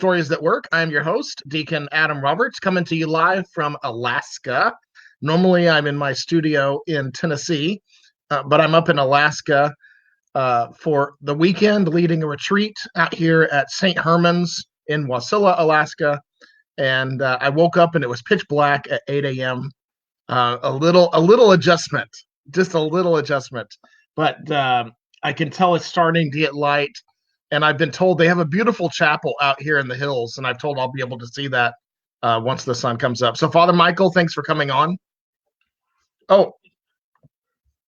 Stories That Work. I'm your host, Deacon Adam Roberts, coming to you live from Alaska. Normally, I'm in my studio in Tennessee, but I'm up in Alaska for the weekend, leading a retreat out here at St. Herman's in Wasilla, Alaska. And I woke up and it was pitch black at 8 a.m. A little adjustment, just a little adjustment, but I can tell it's starting to get light. And I've been told they have a beautiful chapel out here in the hills, and I've told I'll be able to see that once the sun comes up. So, Father Michael, thanks for coming on. Oh,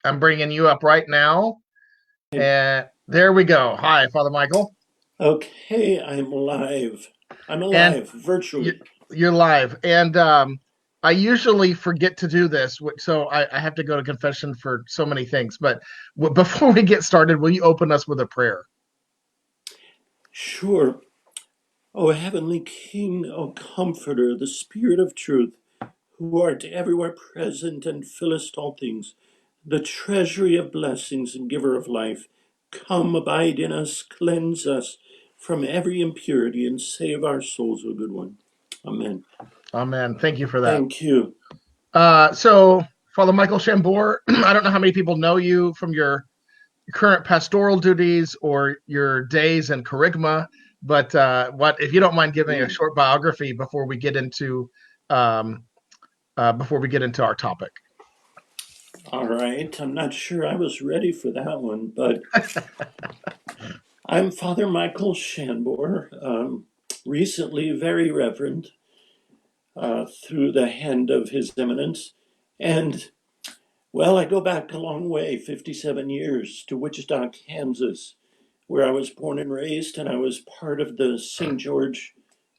I'm bringing you up right now. And there we go. Hi, Father Michael. Okay, I'm live. I'm alive virtually. You're live. And I usually forget to do this, so I have to go to confession for so many things. But before we get started, will you open us with a prayer? Sure. O Heavenly King, O Comforter, the Spirit of truth, who art everywhere present and fillest all things, the treasury of blessings and giver of life, come abide in us, cleanse us from every impurity, and save our souls, O good one. Amen. Amen. Thank you for that. Thank you. So, Father Michael Shanbour, I don't know how many people know you from your current pastoral duties or your days in Kerygma, but what if you don't mind giving a short biography before we get into our topic? All right. I'm not sure I was ready for that one, but I'm Father Michael Shanbour, recently very reverend through the hand of His Eminence. And, well, I go back a long way, 57 years, to Wichita, Kansas, where I was born and raised, and I was part of the St. George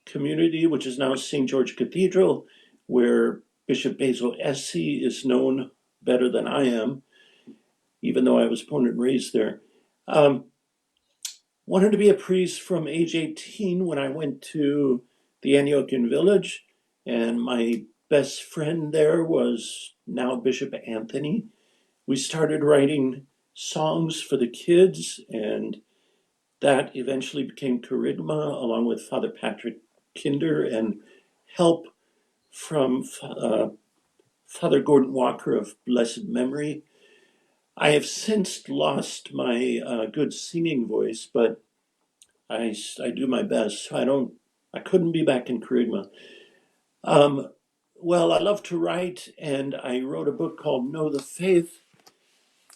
community, which is now St. George Cathedral, where Bishop Basil Essie is known better than I am, even though I was born and raised there. Wanted to be a priest from age 18 when I went to the Antiochian village, and my best friend there was now Bishop Anthony. We started writing songs for the kids, and that eventually became Kerygma, along with Father Patrick Kinder, and help from Father Gordon Walker of blessed memory. I have since lost my good singing voice, but I do my best. So I couldn't be back in Kerygma. Well, I love to write, and I wrote a book called Know the Faith,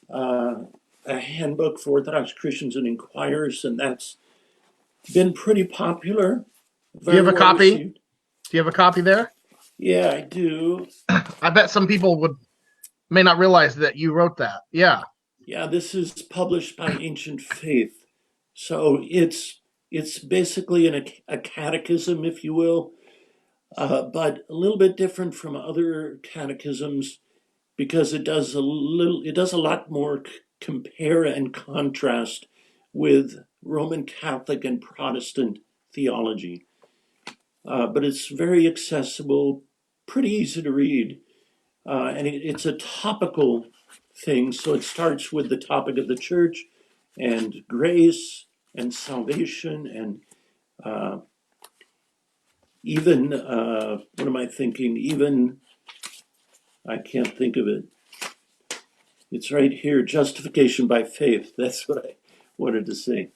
a handbook for Orthodox Christians and inquirers, and that's been pretty popular. Do you have a Well copy? received. Do you have a copy there? Yeah, I do. I bet some people may not realize that you wrote that. Yeah. Yeah, this is published by Ancient Faith. So it's basically a catechism, if you will, but a little bit different from other catechisms because it does a lot more compare and contrast with Roman Catholic and Protestant theology. But it's very accessible, pretty easy to read, and it's a topical thing. So it starts with the topic of the church and grace and salvation and even what am I thinking? Even I can't think of it. It's right here, justification by faith. That's what I wanted to say.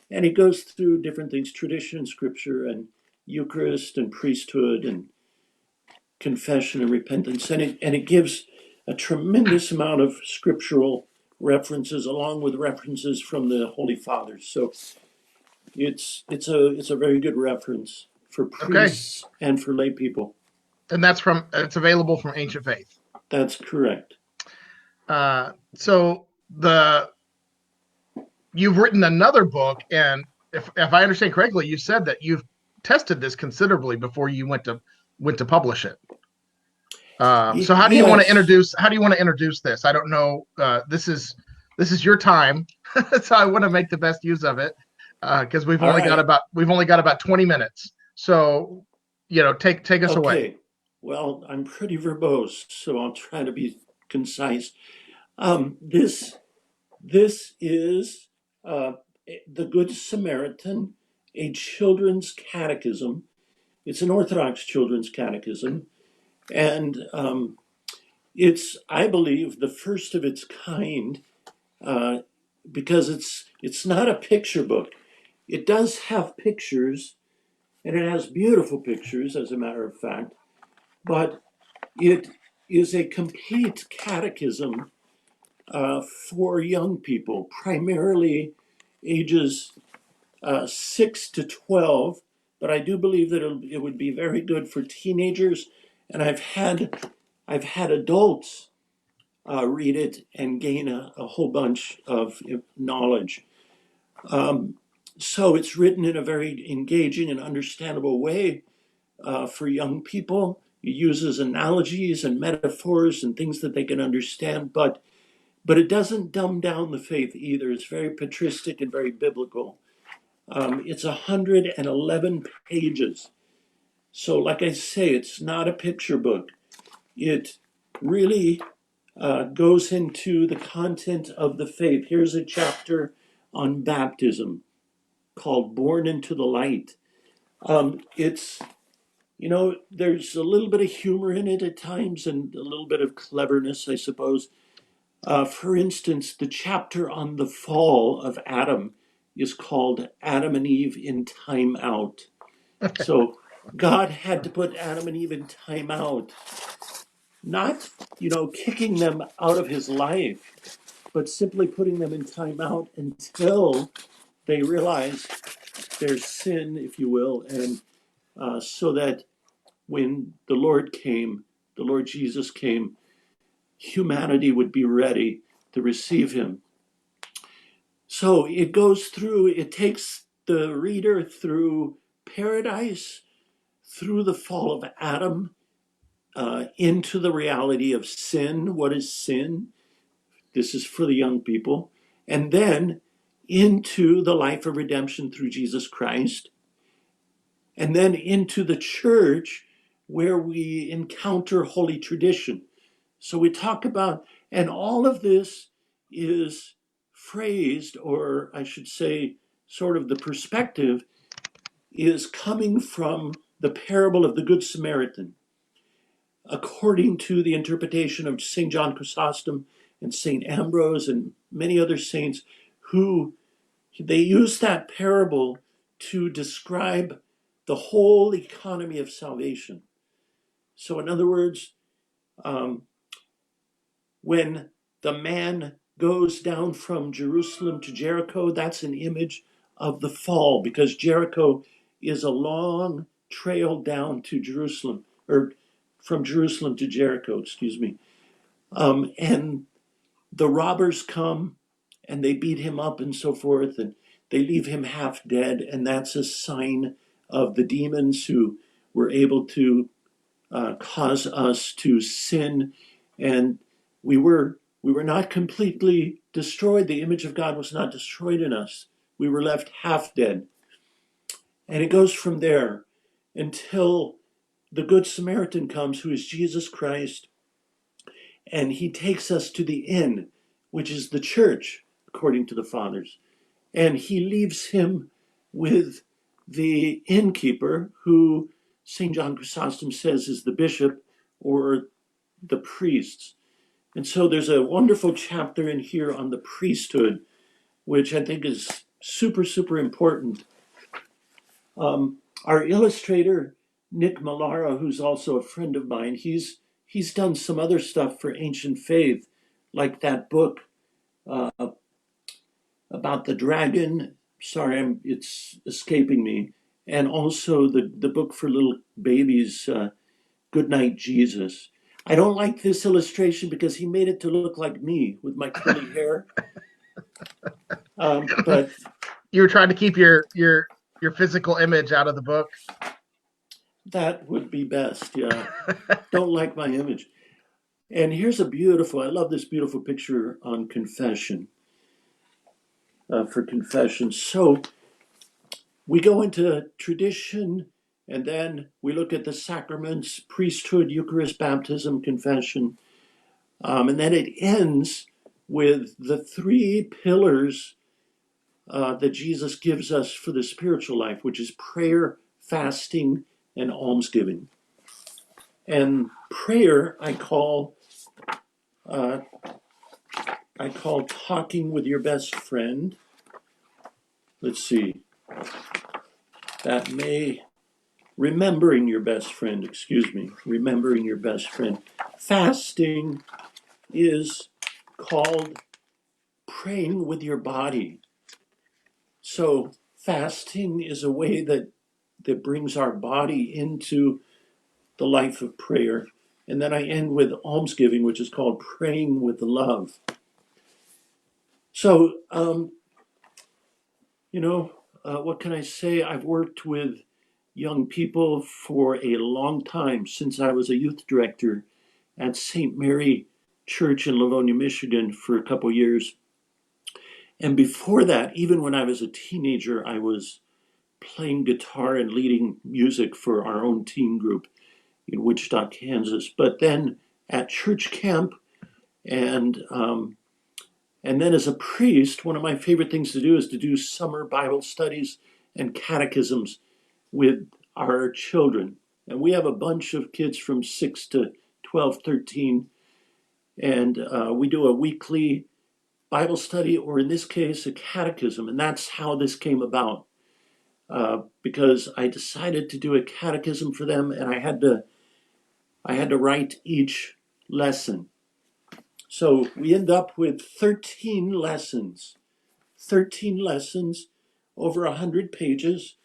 And he goes through different things, tradition, scripture, and Eucharist, and priesthood, and confession and repentance. And it gives a tremendous amount of scriptural references along with references from the Holy Fathers. So it's a very good reference for priests and for lay people. And it's available from Ancient Faith. That's correct. So you've written another book, and if I understand correctly, you said that you've tested this considerably before you went to publish it. So how do you want to introduce this? I don't know. This is your time, so I want to make the best use of it because we've only got about 20 minutes. So take us away. Well, I'm pretty verbose, so I'll try to be concise. This is the Good Samaritan, a children's catechism. It's an Orthodox children's catechism, and it's, I believe, the first of its kind, because it's not a picture book. It does have pictures, and it has beautiful pictures, as a matter of fact, but it is a complete catechism for young people, primarily ages 6 to 12. But I do believe that it would be very good for teenagers, and I've had adults read it and gain a whole bunch of knowledge. So it's written in a very engaging and understandable way for young people. It uses analogies and metaphors and things that they can understand, but it doesn't dumb down the faith either. It's very patristic and very biblical. It's 111 pages. So, like I say, it's not a picture book. It really goes into the content of the faith. Here's a chapter on baptism called Born into the Light. It's, there's a little bit of humor in it at times and a little bit of cleverness, I suppose. For instance, the chapter on the fall of Adam is called Adam and Eve in Time Out. So God had to put Adam and Eve in time out, not, kicking them out of his life, but simply putting them in time out until they realize their sin, if you will, and so that when the Lord came, the Lord Jesus came, humanity would be ready to receive him. So it takes the reader through paradise, through the fall of Adam, into the reality of sin. What is sin? This is for the young people. And then into the life of redemption through Jesus Christ. And then into the church where we encounter holy tradition. So we talk about, and all of this is phrased, or I should say, sort of the perspective is coming from the parable of the Good Samaritan, according to the interpretation of St. John Chrysostom and St. Ambrose and many other saints, who they use that parable to describe the whole economy of salvation. So, in other words, when the man goes down from Jerusalem to Jericho, that's an image of the fall, because Jericho is a long trail down to Jerusalem, or from Jerusalem to Jericho, excuse me. And the robbers come and they beat him up and so forth, and they leave him half dead, and that's a sign of the demons who were able to cause us to sin. And we were not completely destroyed. The image of God was not destroyed in us. We were left half dead. And it goes from there until the Good Samaritan comes, who is Jesus Christ, and he takes us to the inn, which is the church, according to the fathers. And he leaves him with the innkeeper, who St. John Chrysostom says is the bishop or the priests. And so there's a wonderful chapter in here on the priesthood, which I think is super, super important. Our illustrator, Nick Mallara, who's also a friend of mine, he's done some other stuff for Ancient Faith, like that book about the dragon. Sorry, it's escaping me. And also the book for little babies, Good Night, Jesus. I don't like this illustration because he made it to look like me with my curly hair. But You were trying to keep your physical image out of the book. that would be best, yeah. Don't like my image. And here's I love this beautiful picture on confession, for confession. So we go into tradition, and then we look at the sacraments, priesthood, Eucharist, baptism, confession. And then it ends with the three pillars that Jesus gives us for the spiritual life, which is prayer, fasting, and almsgiving. And prayer uh, I call talking with your best friend. Let's see. Remembering your best friend, remembering your best friend. Fasting is called praying with your body. So fasting is a way that brings our body into the life of prayer. And then I end with almsgiving, which is called praying with love. So, what can I say? I've worked with young people for a long time, since I was a youth director at St. Mary Church in Livonia, Michigan for a couple years. And before that, even when I was a teenager, I was playing guitar and leading music for our own teen group in Wichita, Kansas. But then at church camp and and then as a priest, one of my favorite things to do is to do summer Bible studies and catechisms with our children. And we have a bunch of kids from 6 to 12, 13. And we do a weekly Bible study, or in this case, a catechism. And that's how this came about. Because I decided to do a catechism for them, and I had to write each lesson. So we end up with 13 lessons, over 100 pages.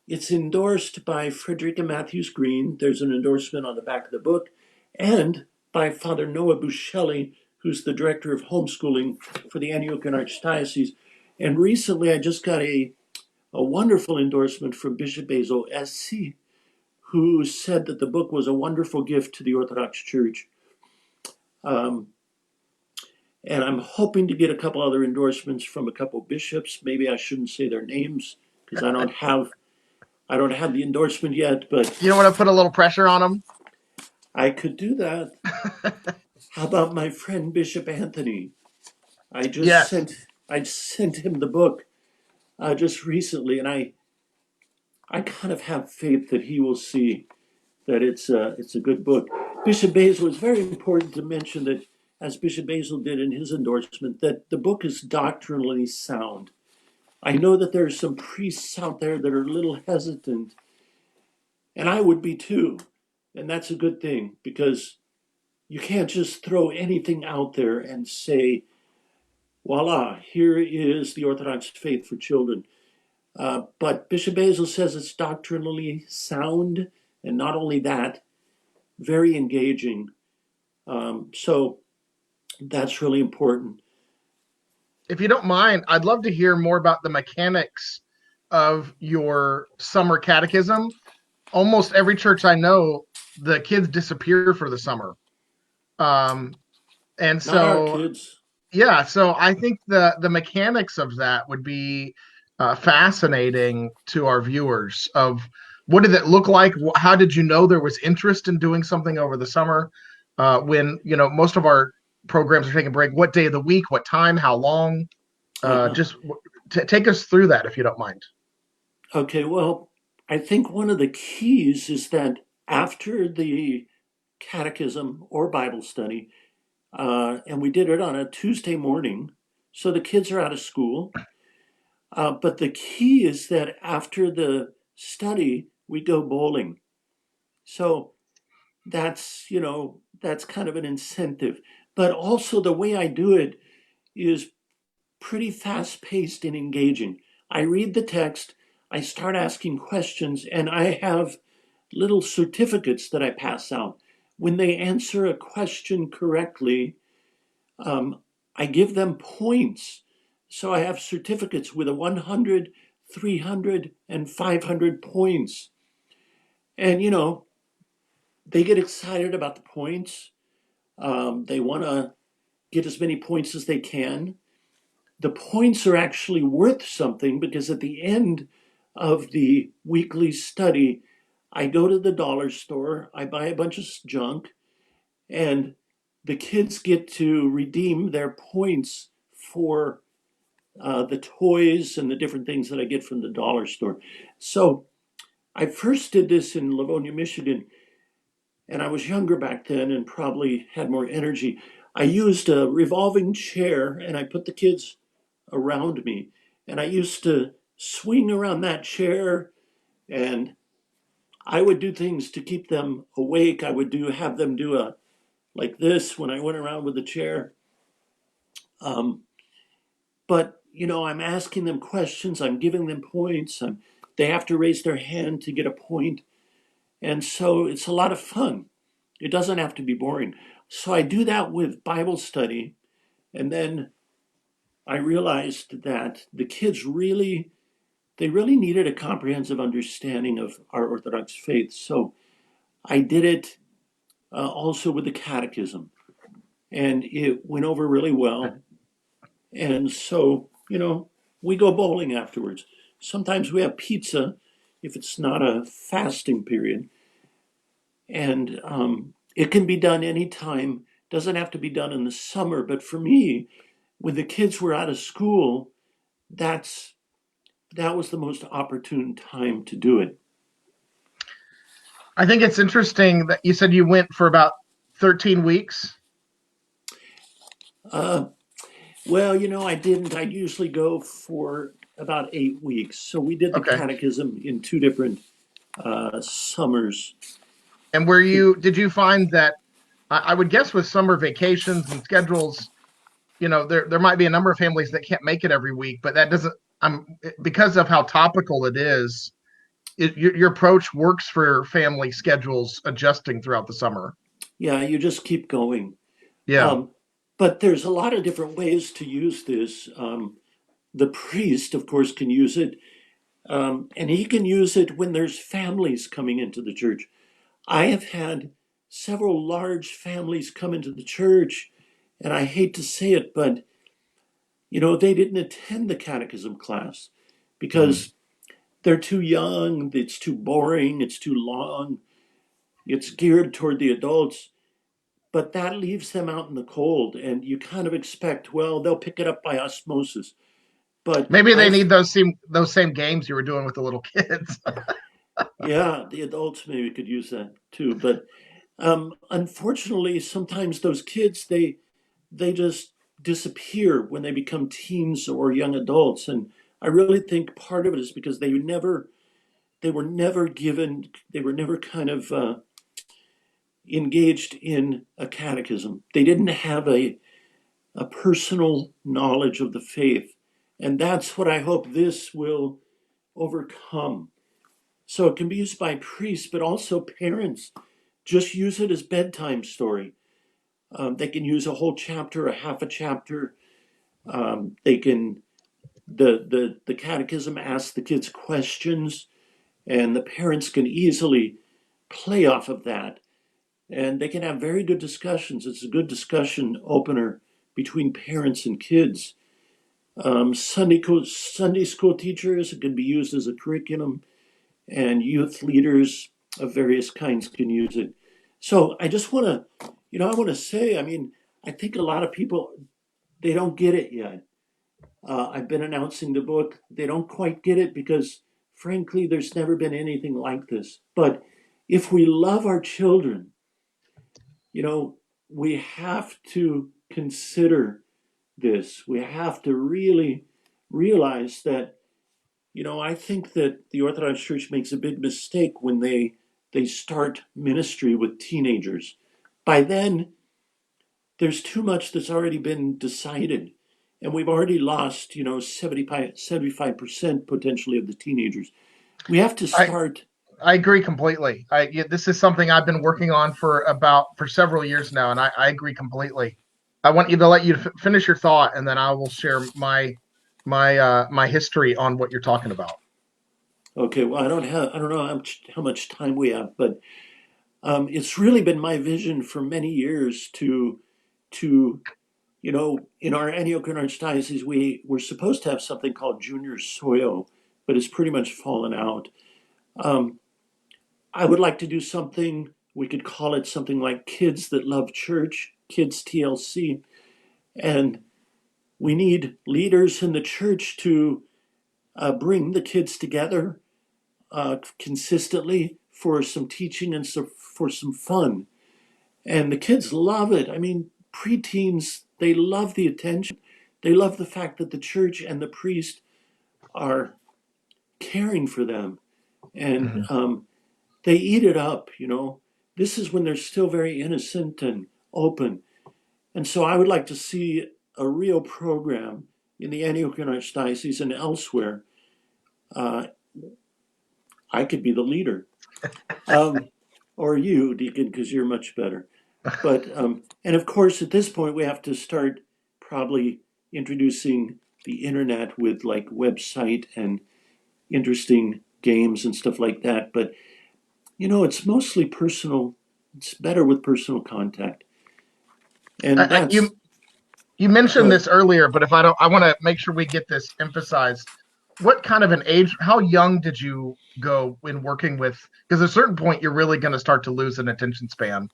It's endorsed by Frederica Matthews Green. There's an endorsement on the back of the book, and by Father Noah Buscelli, who's the director of homeschooling for the Antiochian Archdiocese. And recently I just got a wonderful endorsement from Bishop Basil SC, who said that the book was a wonderful gift to the Orthodox Church. And I'm hoping to get a couple other endorsements from a couple bishops. Maybe I shouldn't say their names because I don't have the endorsement yet, but You don't want to put a little pressure on them? I could do that. How about my friend Bishop Anthony? Yes. I sent him the book just recently, and I kind of have faith that he will see that it's a good book. Bishop Basil, is very important to mention that, as Bishop Basil did in his endorsement, that the book is doctrinally sound. I know that there are some priests out there that are a little hesitant, and I would be too. And that's a good thing, because you can't just throw anything out there and say, voila, here is the Orthodox faith for children. But Bishop Basil says it's doctrinally sound, and not only that, very engaging. So that's really important. If you don't mind, I'd love to hear more about the mechanics of your summer catechism. Almost every church I know, the kids disappear for the summer. Um, and Not our so, kids. yeah, so I think the mechanics of that would be fascinating to our viewers. Of what did it look like? How did you know there was interest in doing something over the summer? When most of our programs are taking a break. What day of the week? What time? How long? Uh-huh. Just take us through that if you don't mind. Okay, well, I think one of the keys is that after the catechism or Bible study, and we did it on a Tuesday morning, so the kids are out of school. But the key is that after the study, we go bowling. So that's kind of an incentive. But also the way I do it is pretty fast paced and engaging. I read the text, I start asking questions, and I have little certificates that I pass out. When they answer a question correctly, I give them points. So I have certificates with a 100, 300, and 500 points. And, they get excited about the points. They want to get as many points as they can. The points are actually worth something, because at the end of the weekly study, I go to the dollar store, I buy a bunch of junk, and the kids get to redeem their points for the toys and the different things that I get from the dollar store. So I first did this in Livonia, Michigan, and I was younger back then and probably had more energy. I used a revolving chair and I put the kids around me, and I used to swing around that chair, and I would do things to keep them awake. I would have them do a like this when I went around with the chair. Um, but I'm asking them questions. I'm giving them points. They have to raise their hand to get a point, and so it's a lot of fun. It doesn't have to be boring. So I do that with Bible study, and then I realized that the kids really needed a comprehensive understanding of our Orthodox faith. So I did it also with the catechism, and it went over really well. And so, we go bowling afterwards. Sometimes we have pizza if it's not a fasting period. And it can be done anytime, doesn't have to be done in the summer. But for me, when the kids were out of school, that's that was the most opportune time to do it. I think it's interesting that you said you went for about 13 weeks. Uh, well, I didn't. I usually go for about 8 weeks. So we did the Okay. catechism in two different summers. And did you find that, I would guess with summer vacations and schedules, there might be a number of families that can't make it every week, but that doesn't, because of how topical it is, your approach works for family schedules adjusting throughout the summer. Yeah, you just keep going. Yeah. Um, but there's a lot of different ways to use this. The priest, of course, can use it, and he can use it when there's families coming into the church. I have had several large families come into the church, and I hate to say it, but they didn't attend the catechism class Mm. because they're too young, it's too boring, it's too long, it's geared toward the adults. But that leaves them out in the cold, and you kind of expect, well, they'll pick it up by osmosis. But Maybe they need those same games you were doing with the little kids. yeah, the adults maybe could use that too. But unfortunately, sometimes those kids they just disappear when they become teens or young adults, and I really think part of it is because they were never given they were never kind of engaged in a catechism. They didn't have a personal knowledge of the faith. And that's what I hope this will overcome. So it can be used by priests, but also parents. Just use it as bedtime story. They can use a whole chapter, a half a chapter. They can the catechism asks the kids questions, and the parents can easily play off of that, and they can have very good discussions. It's a good discussion opener between parents and kids. Sunday school teachers, it can be used as a curriculum, and youth leaders of various kinds can use it. So I just want to, I want to say, I think a lot of people, they don't get it yet. I've been announcing the book. They don't quite get it because, frankly, there's never been anything like this. But if we love our children, we have to consider this. We have to really realize that, I think that the Orthodox Church makes a big mistake when they start ministry with teenagers. By then, there's too much that's already been decided. And we've already lost, 75% potentially of the teenagers. We have to I start. I agree completely. This is something I've been working on for several years now, and I agree completely. I want you to let you finish your thought, and then I will share my history on what you're talking about. Okay, well, I don't know how much time we have, but it's really been my vision for many years to in our Antiochian Archdiocese, we were supposed to have something called Junior Soyo, but it's pretty much fallen out. Um, I would like to do something, we could call it something like Kids That Love Church, Kids TLC. And We need leaders in the church to bring the kids together consistently for some teaching and for some fun. And the kids love it. I mean, preteens, they love the attention. They love the fact that the church and the priest are caring for them. And they eat it up, you know. This is when they're still very innocent and open. And so I would like to see a real program in the Antiochian Archdiocese and elsewhere. I could be the leader. Or you, Deacon, because you're much better. But, and of course, at this point, we have to start probably introducing the internet with like website and interesting games and stuff like that. But, you know, it's mostly personal. It's better with personal contact. And that's. You mentioned this earlier, but I want to make sure we get this emphasized. What kind of an age, how young did you go in working with? Because at a certain point, you're really going to start to lose an attention span.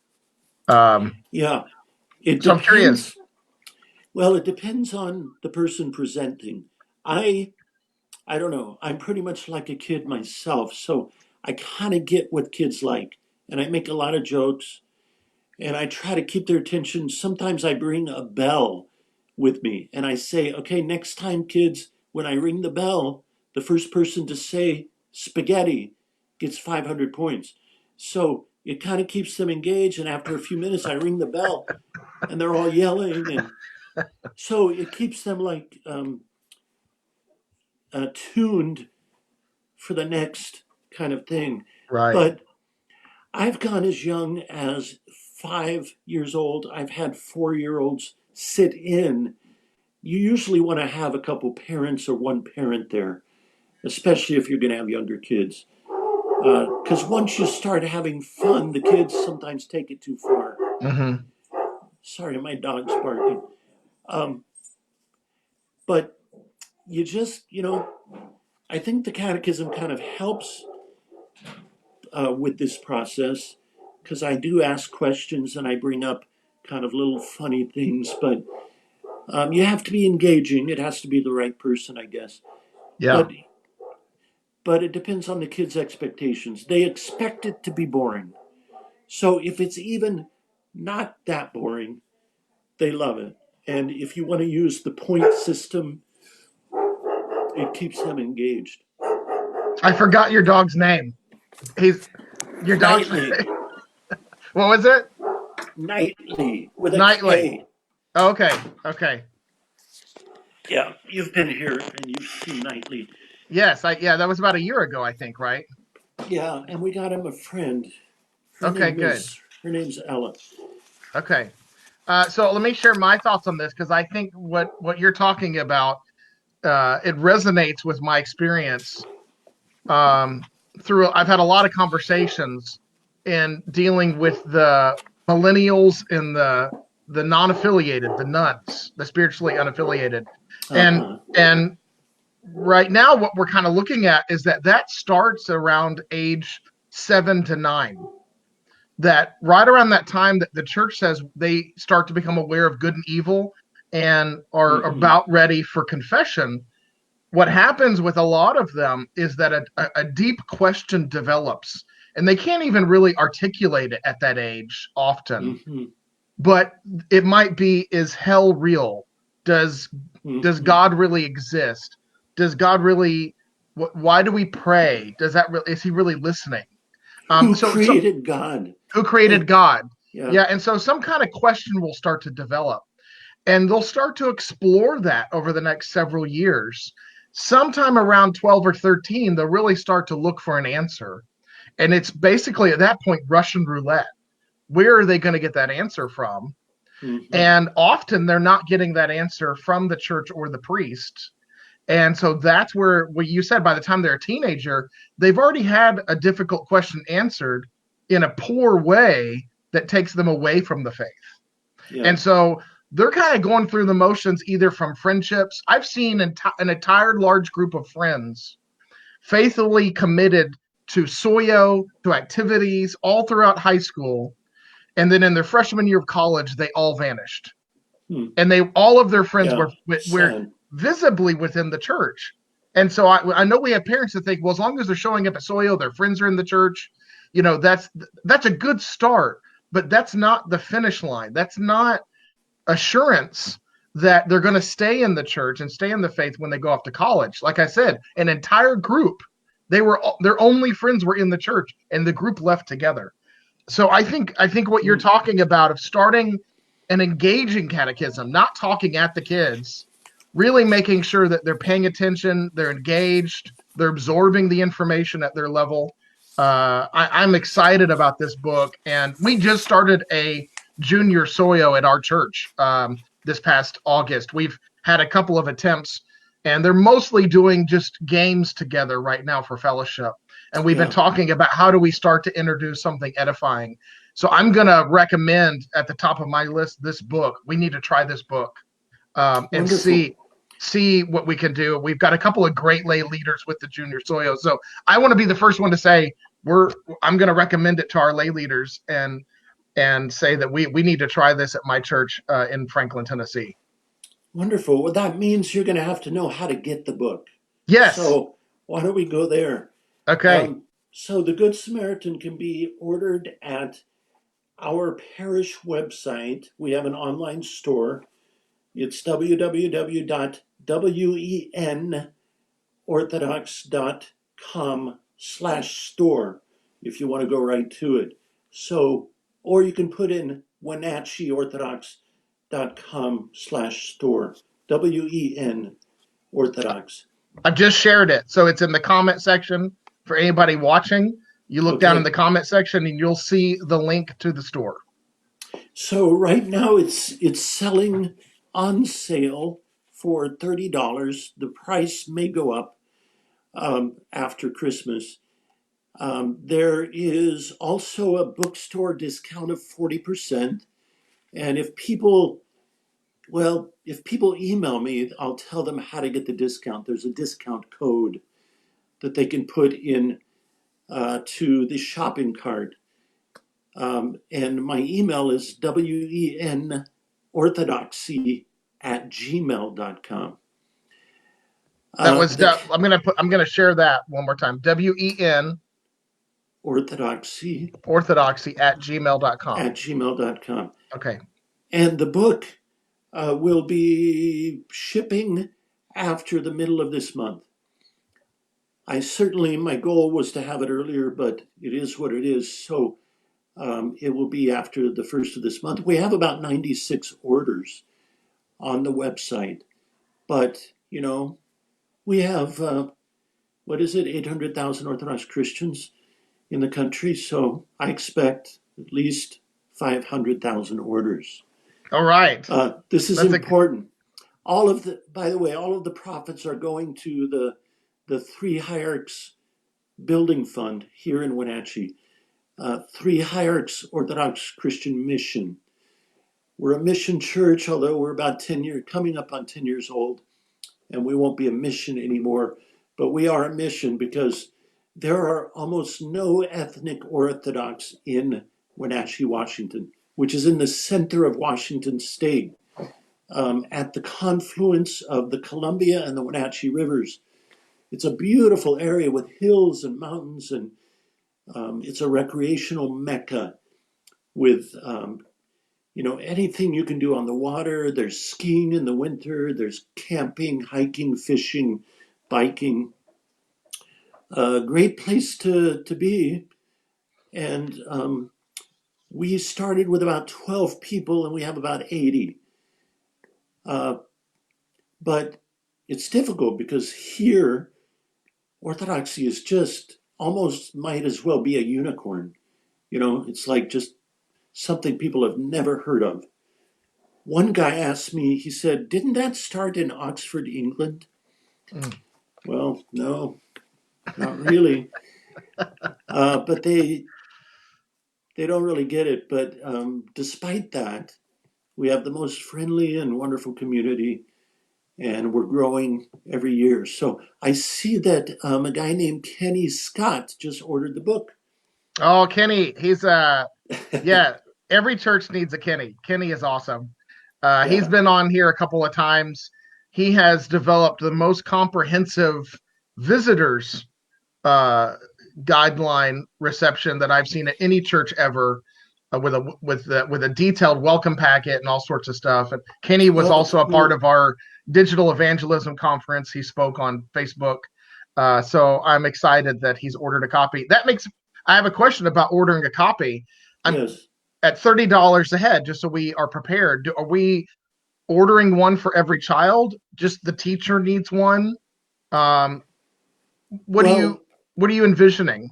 Yeah, it So I'm curious. depends. Well, it depends on the person presenting. I don't know. I'm pretty much like a kid myself, so I kind of get what kids like, and I make a lot of jokes, and I try to keep their attention. Sometimes I bring a bell with me, and I say, "Okay, next time, kids, when I ring the bell, the first person to say spaghetti gets 500 points." So it kind of keeps them engaged, and after a few minutes, I ring the bell, and they're all yelling, and so it keeps them like tuned for the next kind of thing. Right. But I've gone as young as 5 years old. I've had 4-year-olds sit in. You usually want to have a couple parents or one parent there, especially if you're going to have younger kids. Because once you start having fun, the kids sometimes take it too far. Mm-hmm. Sorry, my dog's barking. But you just, you know, I think the catechism kind of helps with this process because I do ask questions and I bring up kind of little funny things, but you have to be engaging. It has to be the right person, I guess. Yeah. But it depends on the kids' expectations. They expect it to be boring. So if it's even not that boring, they love it. And if you want to use the point system, it keeps them engaged. I forgot your dog's name. Your dog's Nightly. What was it? Nightly with a Nightly. K. Okay. Yeah, you've been here and you've seen Nightly. Yes, that was about a year ago, I think, right? Yeah, and we got him a friend. Okay, good. Her name's Ella. Okay. So let me share my thoughts on this because I think what you're talking about it resonates with my experience. I've had a lot of conversations in dealing with the millennials and the non-affiliated, the nuns, the spiritually unaffiliated, and right now what we're kind of looking at is that starts around age 7 to 9. That right around that time that the church says they start to become aware of good and evil and are about ready for confession. What happens with a lot of them is that a deep question develops and they can't even really articulate it at that age often. But it might be, is hell real? Does God really exist? Does God really, why do we pray? Is he really listening? Who created God? Who created God? Yeah. And so some kind of question will start to develop and they'll start to explore that over the next several years. Sometime around 12 or 13, they'll really start to look for an answer. And it's basically at that point Russian roulette. Where are they going to get that answer from? And often they're not getting that answer from the church or the priest. And so that's where what you said, by the time they're a teenager, they've already had a difficult question answered in a poor way that takes them away from the faith. Yeah. And so they're kind of going through the motions either from friendships. I've seen an entire large group of friends faithfully committed to soyo, to activities all throughout high school. And then in their freshman year of college, they all vanished. and all of their friends Yeah, were sad. visibly within the church. And so I know we have parents that think, well, as long as they're showing up at Soyo, their friends are in the church, that's a good start, but that's not the finish line. That's not assurance that they're going to stay in the church and stay in the faith when they go off to college. Like I said, an entire group, their only friends were in the church, and the group left together. So I think what you're Hmm. talking about of starting an engaging catechism, not talking at the kids, really making sure that they're paying attention, they're engaged, they're absorbing the information at their level. I'm excited about this book, and we just started a junior soyo at our church this past August. We've had a couple of attempts, and they're mostly doing just games together right now for fellowship. And we've been Yeah, talking about how do we start to introduce something edifying. So I'm going to recommend at the top of my list this book. We need to try this book and wonderful. see what we can do. We've got a couple of great lay leaders with the junior soyo. So I want to be the first one to say I'm going to recommend it to our lay leaders and say that we need to try this at my church in Franklin, Tennessee. Wonderful. Well, that means you're going to have to know how to get the book. Yes. So why don't we go there? Okay. So the Good Samaritan can be ordered at our parish website. We have an online store. It's www.wenorthodox.com/store if you want to go right to it. So, or you can put in wenatcheeorthodox.com/store. WEN Orthodox. I've just shared it. So it's in the comment section for anybody watching. You look down in the Okay. comment section and you'll see the link to the store. So right now it's selling on sale for $30. The price may go up after Christmas. There is also a bookstore discount of 40%. And if people email me, I'll tell them how to get the discount. There's a discount code that they can put in to the shopping cart. And my email is wenorthodoxy@gmail.com. That was The I'm gonna share that one more time. WEN orthodoxy orthodoxy at gmail.com. at gmail.com. Okay. And the book will be shipping after the middle of this month. My goal was to have it earlier, but it is what it is. So it will be after the first of this month. We have about 96 orders on the website, but we have, what is it, 800,000 Orthodox Christians in the country. So I expect at least 500,000 orders. All right. This is That's a important. By the way, all of the profits are going to the Three Hyatts Building Fund here in Wenatchee. Three Hyatts Orthodox Christian Mission. We're a mission church, although we're about 10 years, coming up on 10 years old, and we won't be a mission anymore. But we are a mission because there are almost no ethnic Orthodox in Wenatchee, Washington, which is in the center of Washington state, at the confluence of the Columbia and the Wenatchee rivers. It's a beautiful area with hills and mountains, and it's a recreational mecca with anything you can do on the water. There's skiing in the winter, there's camping, hiking, fishing, biking. A great place to be. And we started with about 12 people and we have about 80. Uh, but it's difficult because here, Orthodoxy is just almost might as well be a unicorn. It's like just something people have never heard of. One guy asked me, he said, "Didn't that start in Oxford, England?" mm. Well, no, not really. But they don't really get it. But despite that, we have the most friendly and wonderful community, and we're growing every year. So I see that a guy named Kenny Scott just ordered the book. Oh, Kenny, he's yeah. Every church needs a Kenny. Kenny is awesome. He's Yeah. been on here a couple of times. He has developed the most comprehensive visitors uh, guideline reception that I've seen at any church ever, with a detailed welcome packet and all sorts of stuff. And Kenny was Oh, also a part cool. of our digital evangelism conference. He spoke on Facebook, so I'm excited that he's ordered a copy. That makes I have a question about ordering a copy. I'm Yes. at $30 a head, just so we are prepared. Are we ordering one for every child? Just the teacher needs one. Um, what do you Well, what are you envisioning?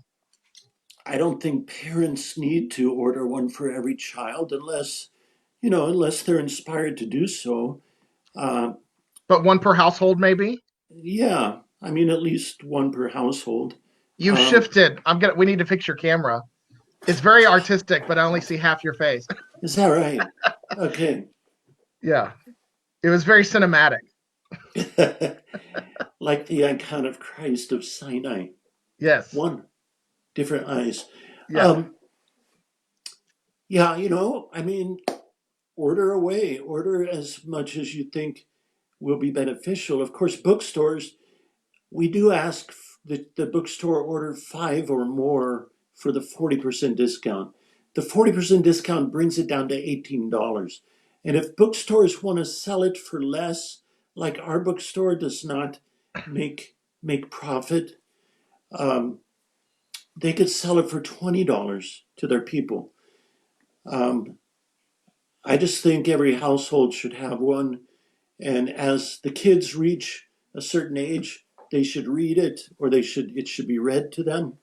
I don't think parents need to order one for every child unless they're inspired to do so. Uh, But one per household, maybe. yeah, I mean, at least one per household. You Um, shifted. We need to fix your camera. It's very artistic, but I only see half your face. is that right? Okay. Yeah, it was very cinematic. Like the icon of Christ of Sinai, Yes. one different eyes. Yeah. Um, yeah, I mean, order away, order as much as you think will be beneficial. Of course, bookstores, we do ask that the bookstore order five or more for the 40% discount. The 40% discount brings it down to $18. And if bookstores want to sell it for less, like our bookstore does not make profit, um, they could sell it for $20 to their people. Um, I just think every household should have one. And as the kids reach a certain age, they should read it, or it should be read to them.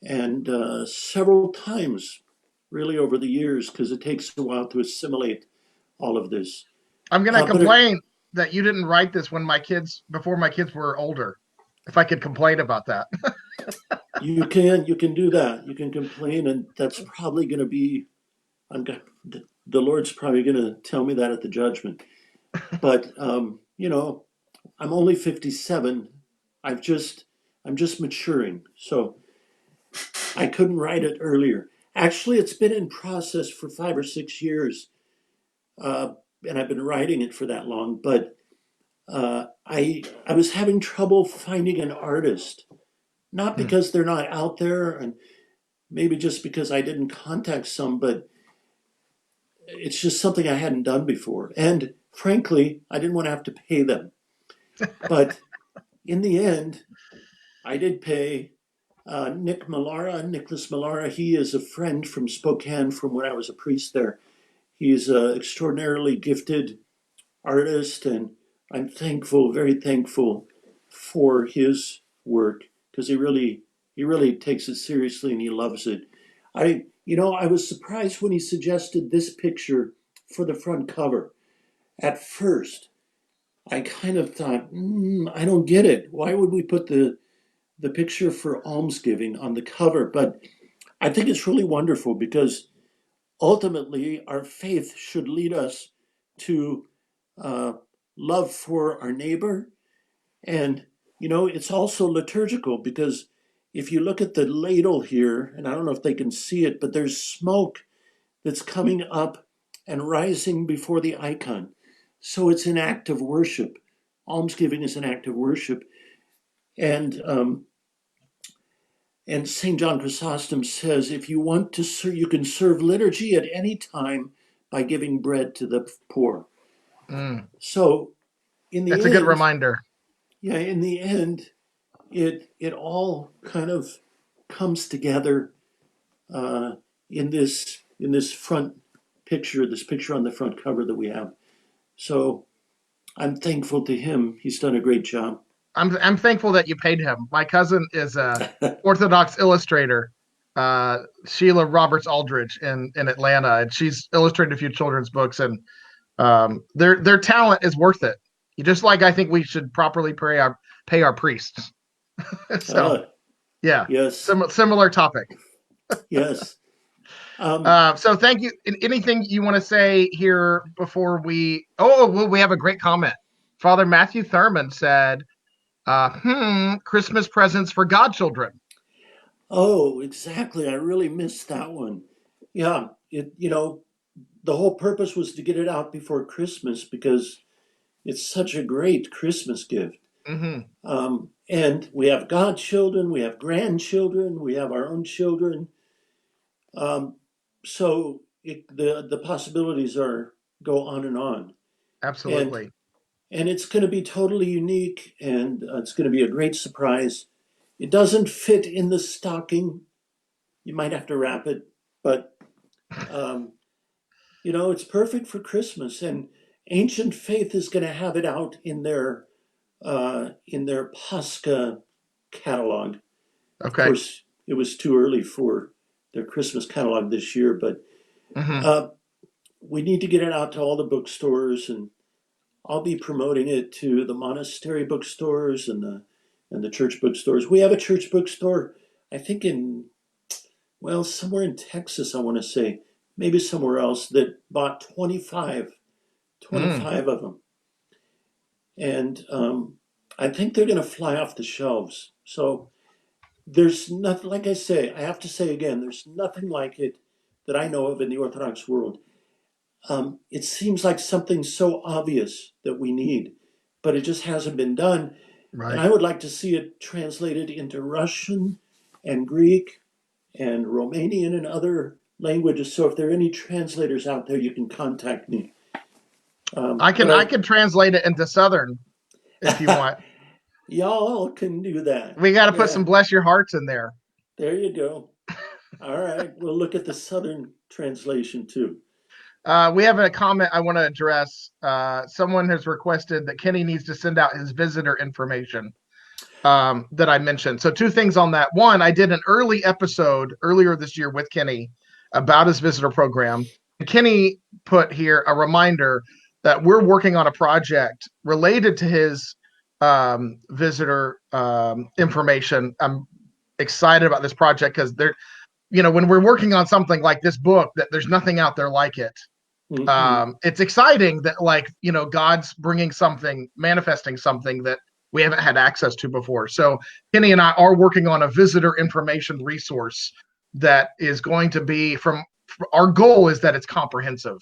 And several times, really over the years, because it takes a while to assimilate all of this. I'm gonna But it, complain that you didn't write this before my kids were older. If I could complain about that. you can do that. You can complain, and that's probably going to be. I'm the Lord's probably going to tell me that at the judgment. But I'm only 57. I've just I'm just maturing. So I couldn't write it earlier. Actually, it's been in process for 5 or 6 years, uh, and I've been writing it for that long. But I was having trouble finding an artist, not Hmm. because they're not out there, and maybe just because I didn't contact some, but it's just something I hadn't done before. And frankly, I didn't want to have to pay them. But in the end, I did pay Nicholas Malara. He is a friend from Spokane from when I was a priest there. He's an extraordinarily gifted artist, and I'm thankful, very thankful for his work because he really takes it seriously and he loves it. I was surprised when he suggested this picture for the front cover. At first, I kind of thought, I don't get it. Why would we put the picture for almsgiving on the cover? But I think it's really wonderful because ultimately our faith should lead us to uh, love for our neighbor. And, it's also liturgical because if you look at the ladle here, and I don't know if they can see it, but there's smoke that's coming up and rising before the icon. So it's an act of worship. Almsgiving is an act of worship. And and St. John Chrysostom says, if you want to serve, you can serve liturgy at any time by giving bread to the poor. Mm. So in the That's a good end, reminder. yeah, in the end, it all kind of comes together uh, in this front picture, this picture on the front cover that we have. So I'm thankful to him. He's done a great job. I'm thankful that you paid him. My cousin is a Orthodox illustrator, Sheila Roberts Aldridge in Atlanta, and she's illustrated a few children's books, and their talent is worth it. Just like I think we should properly pay our priests. So uh, yeah, yes, similar topic. yes. Um, So thank you. Anything you want to say here before we? Oh, well, we have a great comment. Father Matthew Thurman said, Christmas presents for godchildren. oh, exactly. I really missed that one. Yeah, the whole purpose was to get it out before Christmas because it's such a great Christmas gift. Mm-hmm. And we have godchildren, we have grandchildren, we have our own children. Um, so the possibilities are go on and on. And Absolutely. and it's going to be totally unique, and it's going to be a great surprise. It doesn't fit in the stocking. You might have to wrap it, but um, it's perfect for Christmas. And Ancient Faith is going to have it out in their Pascha catalog. Of Okay. course, it was too early for their Christmas catalog this year, but Mm-hmm. uh, we need to get it out to all the bookstores, and I'll be promoting it to the monastery bookstores and the church bookstores. We have a church bookstore, I think somewhere in Texas, I want to say, maybe somewhere else, that bought 25 Mm. of them. And I think they're going to fly off the shelves. So there's nothing, like I say, I have to say again, there's nothing like it that I know of in the Orthodox world. It seems like something so obvious that we need, but it just hasn't been done. And Right. I would like to see it translated into Russian and Greek and Romanian and other languages. So if there are any translators out there, you can contact me. I can I But can translate it into Southern if you want. y'all can do that. We got to put Yeah, some bless your hearts in there. there you go. All right, we'll look at the Southern translation too. We have a comment I want to address. Someone has requested that Kenny needs to send out his visitor information that I mentioned. So, two things on that. One, I did an early episode earlier this year with Kenny about his visitor program. Kenny put here a reminder that we're working on a project related to his visitor information. I'm excited about this project because when we're working on something like this book, that there's nothing out there like it. Mm-hmm. It's exciting that God's bringing something, manifesting something that we haven't had access to before. So Kenny and I are working on a visitor information resource that is going to be our goal is that it's comprehensive.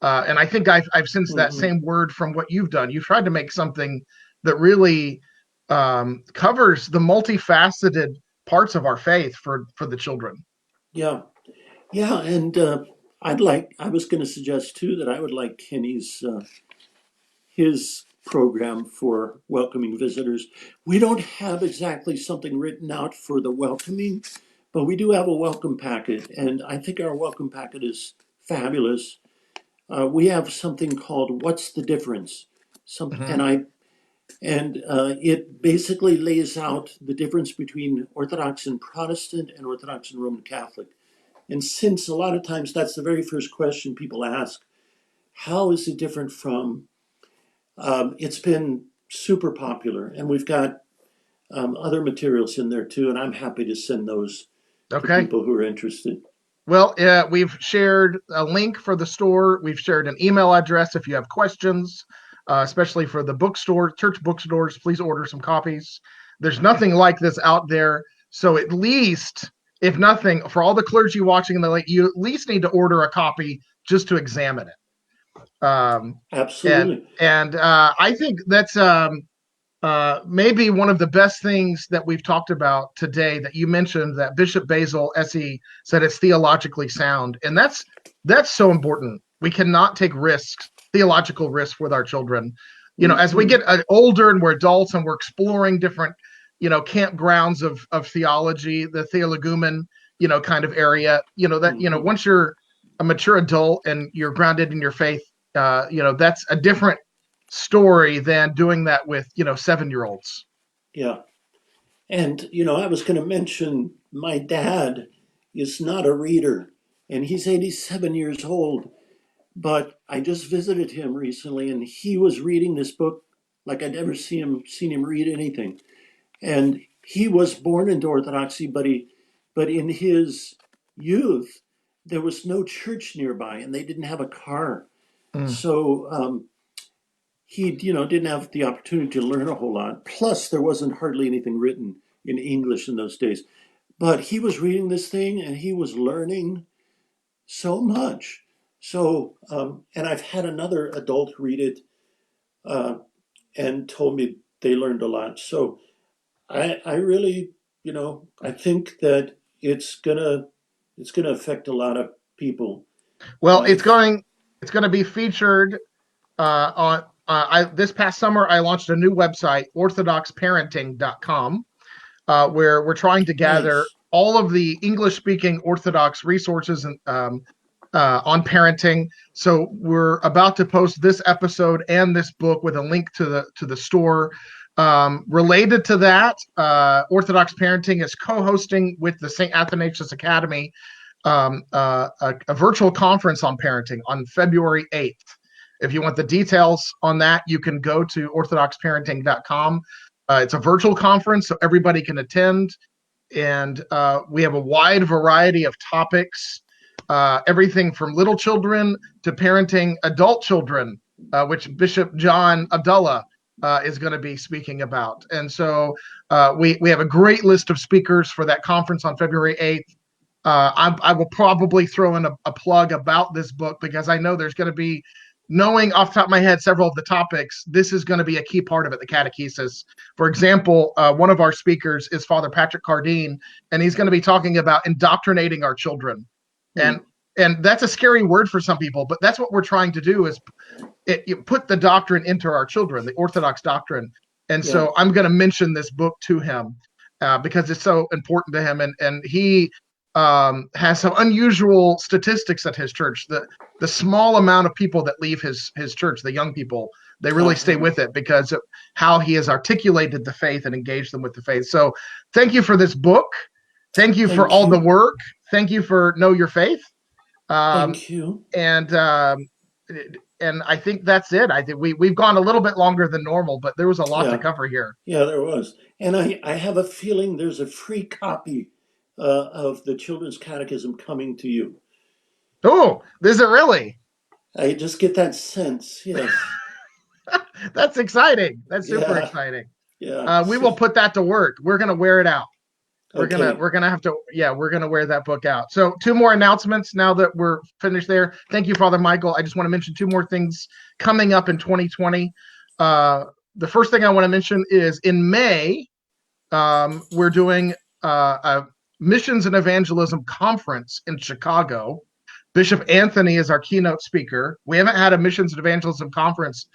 And I think I've sensed that Mm-hmm. same word from what you've done. You've tried to make something that really covers the multifaceted parts of our faith for the children. Yeah, yeah, and I was going to suggest too that I would like Kenny's his program for welcoming visitors. We don't have exactly something written out for the welcoming, but we do have a welcome packet, and I think our welcome packet is fabulous. We have something called "What's the Difference?" Mm-hmm. It basically lays out the difference between Orthodox and Protestant and Orthodox and Roman Catholic. And since a lot of times that's the very first question people ask, how is it different from? It's been super popular, and we've got other materials in there too, and I'm happy to send those to Okay. people who are interested. Well, we've shared a link for the store. We've shared an email address if you have questions, especially for the bookstore, church bookstores. Please order some copies. There's nothing like this out there. So at least, if nothing, for all the clergy watching the link, you at least need to order a copy just to examine it. And Absolutely. and I think that's maybe one of the best things that we've talked about today that you mentioned that Bishop Basil Essie said it's theologically sound. And that's so important. We cannot take risks, theological risks with our children. As we Mm-hmm. get older and we're adults and we're exploring different, campgrounds of theology, the theologumen, kind of area, Mm-hmm. once you're a mature adult and you're grounded in your faith, that's a different story than doing that with 7-year-olds. Yeah. And, I was going to mention my dad is not a reader, and he's 87 years old. But I just visited him recently, and he was reading this book like I'd never seen him read anything. And he was born into Orthodoxy, but in his youth, there was no church nearby, and they didn't have a car. Mm. So he, didn't have the opportunity to learn a whole lot. Plus, there wasn't hardly anything written in English in those days. But he was reading this thing, and he was learning so much. So, and I've had another adult read it uh, and told me they learned a lot. So I really, I think that it's gonna affect a lot of people. Well, Uh, it's going to be featured on this past summer. I launched a new website, orthodoxparenting.com, where we're trying to gather nice. all of the English speaking Orthodox resources and on parenting. So we're about to post this episode and this book with a link to the store. Related to that, Orthodox Parenting is co-hosting with the St. Athanasius Academy a virtual conference on parenting on February 8th. If you want the details on that, you can go to orthodoxparenting.com. It's a virtual conference, so everybody can attend. And we have a wide variety of topics, everything from little children to parenting adult children, which Bishop John Abdullah is going to be speaking about. And so we have a great list of speakers for that conference on February 8th. I will probably throw in a plug about this book because I know there's going to be, knowing off the top of my head several of the topics, this is going to be a key part of it, the catechesis. For example, one of our speakers is Father Patrick Cardine, and he's going to be talking about indoctrinating our children. Hmm. And that's a scary word for some people, but that's what we're trying to do is you put the doctrine into our children, the Orthodox doctrine. And Yeah. so I'm going to mention this book to him because it's so important to him. And he has some unusual statistics at his church. The small amount of people that leave his church, the young people, they really stay Uh-huh. with it because of how he has articulated the faith and engaged them with the faith. So thank you for this book. Thank you for Thank all the you. work. Thank you for Know Your Faith. Um, Thank you. and and I think that's it. I think we've gone a little bit longer than normal, but there was a lot to Yeah. cover here. Yeah, there was. And I have a feeling there's a free copy of the Children's Catechism coming to you. Oh, is it really? I just get that sense. Yes. That's exciting. That's super Yeah. exciting. Yeah. We will put that to work. We're gonna wear it out. Okay. We're gonna have to, yeah, we're gonna wear that book out. So two more announcements now that we're finished there. Thank you, Father Michael. I just want to mention two more things coming up in 2020. The first thing I want to mention is in May, we're doing a missions and evangelism conference in Chicago. Bishop Anthony is our keynote speaker. We haven't had a missions and evangelism conference,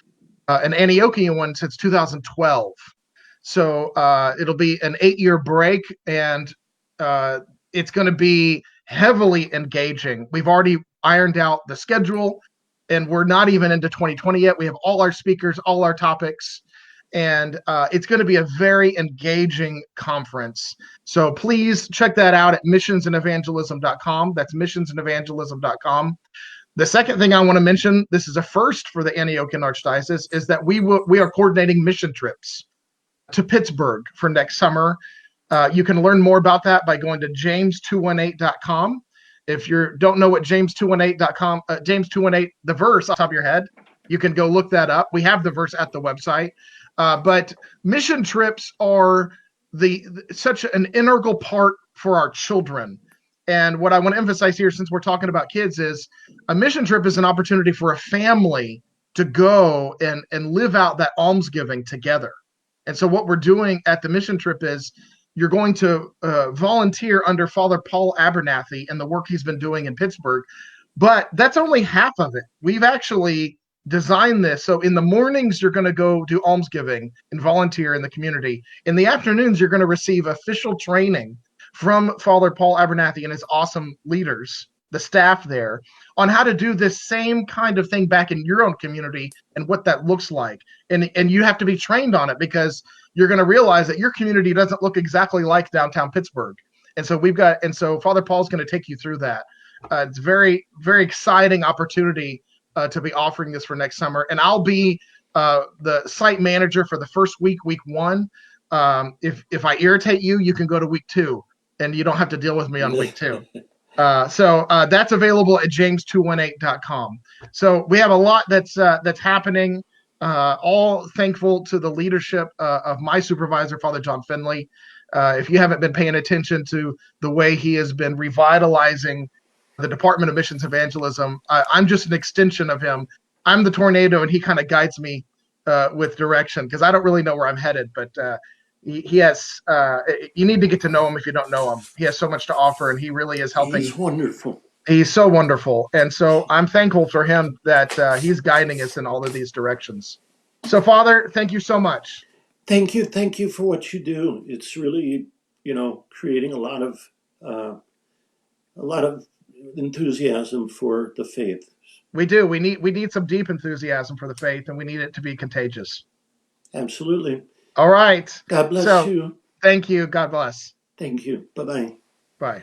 an Antiochian one, since 2012. So it'll be an 8-year break, and it's going to be heavily engaging. We've already ironed out the schedule, and we're not even into 2020 yet. We have all our speakers, all our topics, and it's going to be a very engaging conference. So please check that out at missionsandevangelism.com. That's missionsandevangelism.com. The second thing I want to mention, this is a first for the Antiochian Archdiocese, is that we are coordinating mission trips to Pittsburgh for next summer. You can learn more about that by going to james218.com. If you don't know what james218.com, James218, the verse off the top of your head, you can go look that up. We have the verse at the website. But mission trips are such an integral part for our children. And what I want to emphasize here, since we're talking about kids, is a mission trip is an opportunity for a family to go and live out that almsgiving together. And so what we're doing at the mission trip is you're going to volunteer under Father Paul Abernathy and the work he's been doing in Pittsburgh. But that's only half of it. We've actually designed this. So in the mornings, you're going to go do almsgiving and volunteer in the community. In the afternoons, you're going to receive official training from Father Paul Abernathy and his awesome leaders, the staff there, on how to do this same kind of thing back in your own community and what that looks like. And you have to be trained on it because you're going to realize that your community doesn't look exactly like downtown Pittsburgh. And so Father Paul's going to take you through that. It's very, very exciting opportunity to be offering this for next summer. And I'll be the site manager for the first week, week one. If I irritate you, you can go to week two and you don't have to deal with me on week two. So that's available at james218.com. So we have a lot that's happening. All thankful to the leadership of my supervisor, Father John Finley. If you haven't been paying attention to the way he has been revitalizing the Department of Missions Evangelism. I'm just an extension of him. I'm the tornado, and he kind of guides me with direction because I don't really know where I'm headed. But he has. You need to get to know him if you don't know him. He has so much to offer, and he really is helping. He's wonderful. He's so wonderful, and so I'm thankful for him that he's guiding us in all of these directions. So, Father, thank you so much. Thank you for what you do. It's really, creating a lot of enthusiasm for the faith. We do. We need some deep enthusiasm for the faith, and we need it to be contagious. Absolutely. All right. God bless you. Thank you. God bless. Thank you. Bye-bye. Bye.